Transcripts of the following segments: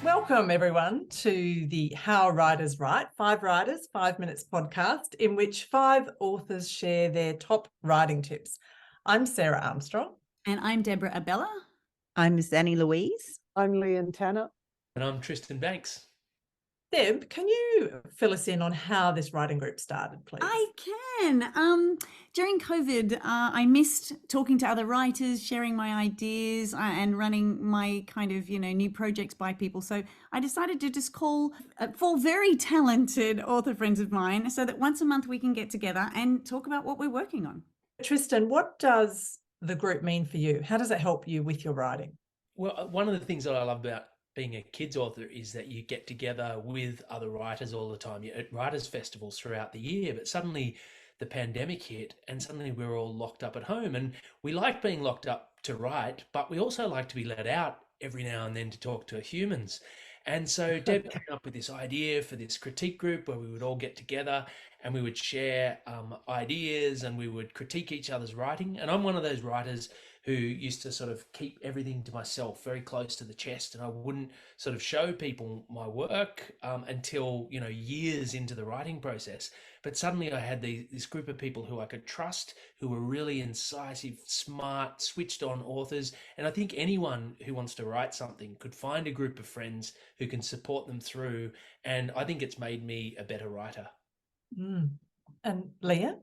Welcome everyone to the How Writers Write, 5 Writers, 5 Minutes podcast, in which 5 authors share their top writing tips. I'm Sarah Armstrong. And I'm Deborah Abela. I'm Zanni Louise. I'm Lian. And I'm Tristan Bancks. Deb, can you fill us in on how this writing group started, please? I can. During COVID, I missed talking to other writers, sharing my ideas and running my kind of, new projects by people. So I decided to just call 4 very talented author friends of mine so that once a month we can get together and talk about what we're working on. Tristan, what does the group mean for you? How does it help you with your writing? Well, one of the things that I love about being a kids author is that you get together with other writers all the time. You're at writers' festivals throughout the year, but suddenly the pandemic hit and suddenly we're all locked up at home. And we like being locked up to write, but we also like to be let out every now and then to talk to humans. And so Deb came up with this idea for this critique group where we would all get together and we would share ideas and we would critique each other's writing. And I'm one of those writers who used to sort of keep everything to myself, very close to the chest, and I wouldn't sort of show people my work until, years into the writing process. But suddenly I had this group of people who I could trust, who were really incisive, smart, switched on authors. And I think anyone who wants to write something could find a group of friends who can support them through. And I think it's made me a better writer. And Lian?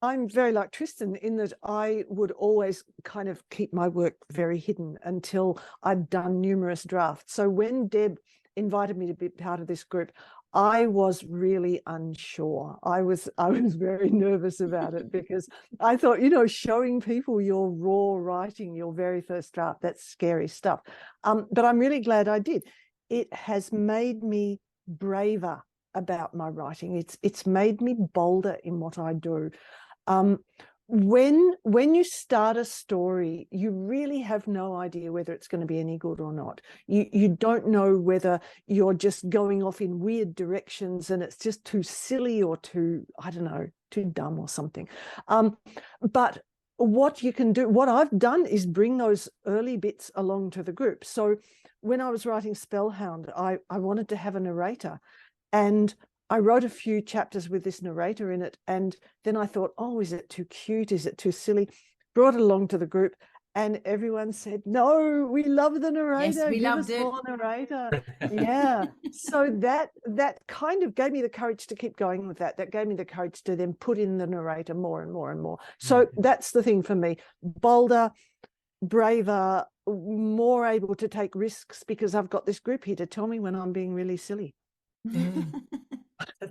I'm very like Tristan in that I would always kind of keep my work very hidden until I'd done numerous drafts. So when Deb invited me to be part of this group, I was really unsure. I was very nervous about it because I thought, showing people your raw writing, your very first draft, that's scary stuff. But I'm really glad I did. It has made me braver about my writing. It's made me bolder in what I do. When you start a story, you really have no idea whether it's going to be any good or not. You don't know whether you're just going off in weird directions and it's just too silly or too dumb or something. But what you can do, what I've done is bring those early bits along to the group. So when I was writing Spellhound, I wanted to have a narrator, and I wrote a few chapters with this narrator in it, and then I thought, is it too cute? Is it too silly? Brought it along to the group, and everyone said, no, we love the narrator. Yes, we loved it. More narrator. Yeah. So that kind of gave me the courage to keep going with that. That gave me the courage to then put in the narrator more and more and more. So that's the thing for me. Bolder, braver, more able to take risks because I've got this group here to tell me when I'm being really silly.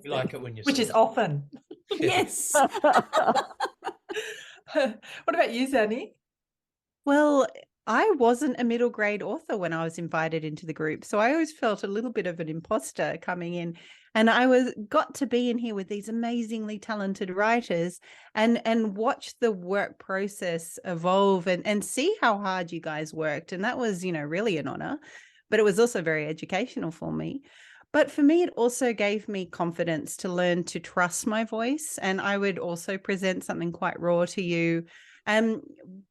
You like it when you're Which is often. Yes. What about you, Zanni? Well, I wasn't a middle grade author when I was invited into the group, so I always felt a little bit of an imposter coming in, and I got to be in here with these amazingly talented writers and watch the work process evolve and see how hard you guys worked, and that was really an honor, but it was also very educational for me. But for me, it also gave me confidence to learn to trust my voice. And I would also present something quite raw to you. And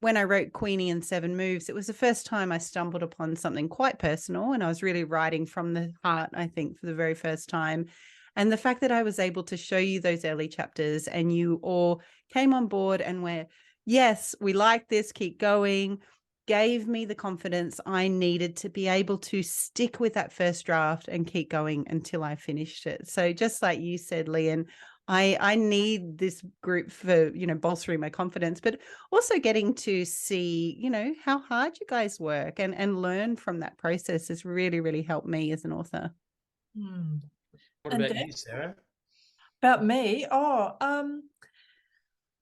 when I wrote Queenie and 7 Moves, it was the first time I stumbled upon something quite personal. And I was really writing from the heart, I think, for the very first time. And the fact that I was able to show you those early chapters and you all came on board and were, yes, we like this, keep going, gave me the confidence I needed to be able to stick with that first draft and keep going until I finished it. So just like you said, Lian, I need this group for, bolstering my confidence, but also getting to see, how hard you guys work and learn from that process has really, really helped me as an author. What about you, Sarah? About me? I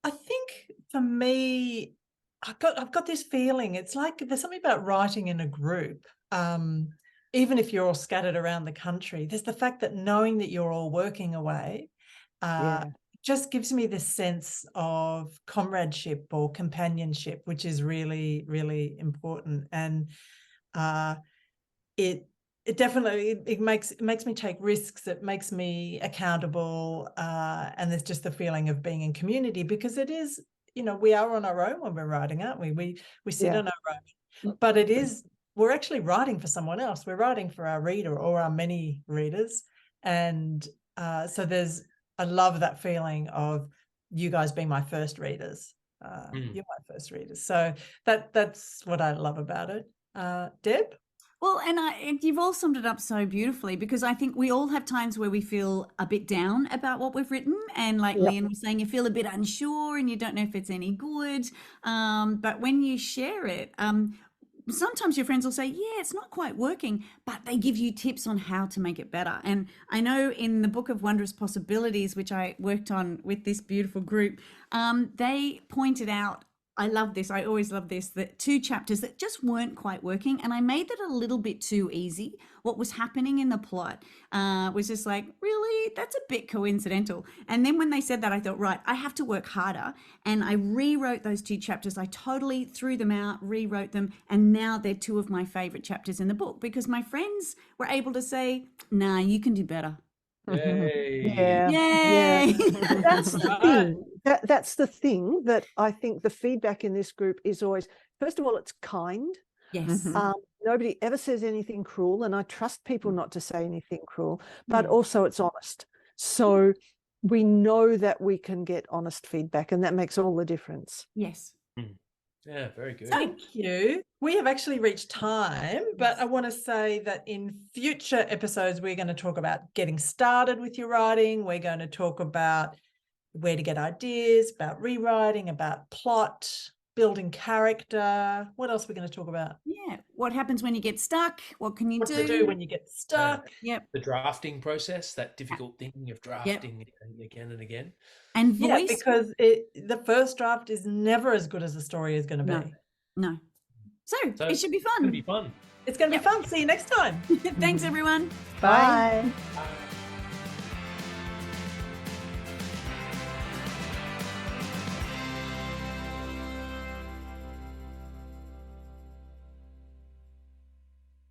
think for me, I've got this feeling. It's like there's something about writing in a group, even if you're all scattered around the country. There's the fact that knowing that you're all working away just gives me this sense of comradeship or companionship, which is really, really important. And it definitely it makes me take risks. It makes me accountable, and there's just the feeling of being in community because it is. We are on our own when we're writing, aren't we? We sit on our own, but it is we're actually writing for someone else. We're writing for our reader or our many readers. And so I love that feeling of you guys being my first readers. You're my first readers. So that's what I love about it. Deb? Well, and you've all summed it up so beautifully, because I think we all have times where we feel a bit down about what we've written. And like Yep. Lian was saying, you feel a bit unsure and you don't know if it's any good. But when you share it, sometimes your friends will say, yeah, it's not quite working, but they give you tips on how to make it better. And I know in the book of Wondrous Possibilities, which I worked on with this beautiful group, they pointed out, I love this, I always love this, that 2 chapters that just weren't quite working. And I made that a little bit too easy. What was happening in the plot was just like, really? That's a bit coincidental. And then when they said that, I thought, right, I have to work harder. And I rewrote those 2 chapters. I totally threw them out, rewrote them. And now they're 2 of my favorite chapters in the book, because my friends were able to say, nah, you can do better. Yay. Yeah. Yay! That's the Right. thing. That's the thing that I think the feedback in this group is always, first of all, it's kind. Yes. Mhm. Nobody ever says anything cruel, and I trust people not to say anything cruel, but Yeah. also it's honest. So we know that we can get honest feedback, and that makes all the difference. Yes. Yeah, very good. Thank you. We have actually reached time, but I want to say that in future episodes, we're going to talk about getting started with your writing. We're going to talk about where to get ideas, about rewriting, about plot, building character. What else are we going to talk about? Yeah. What happens when you get stuck? What can you What to do when you get stuck. Yep. The drafting process, that difficult thing of drafting again and again. And Yeah, voice. because the first draft is never as good as the story is going to No. be. No. So So it should be It's going to be fun. fun. It's going to be fun. See you next time. Thanks, everyone. Bye. Bye.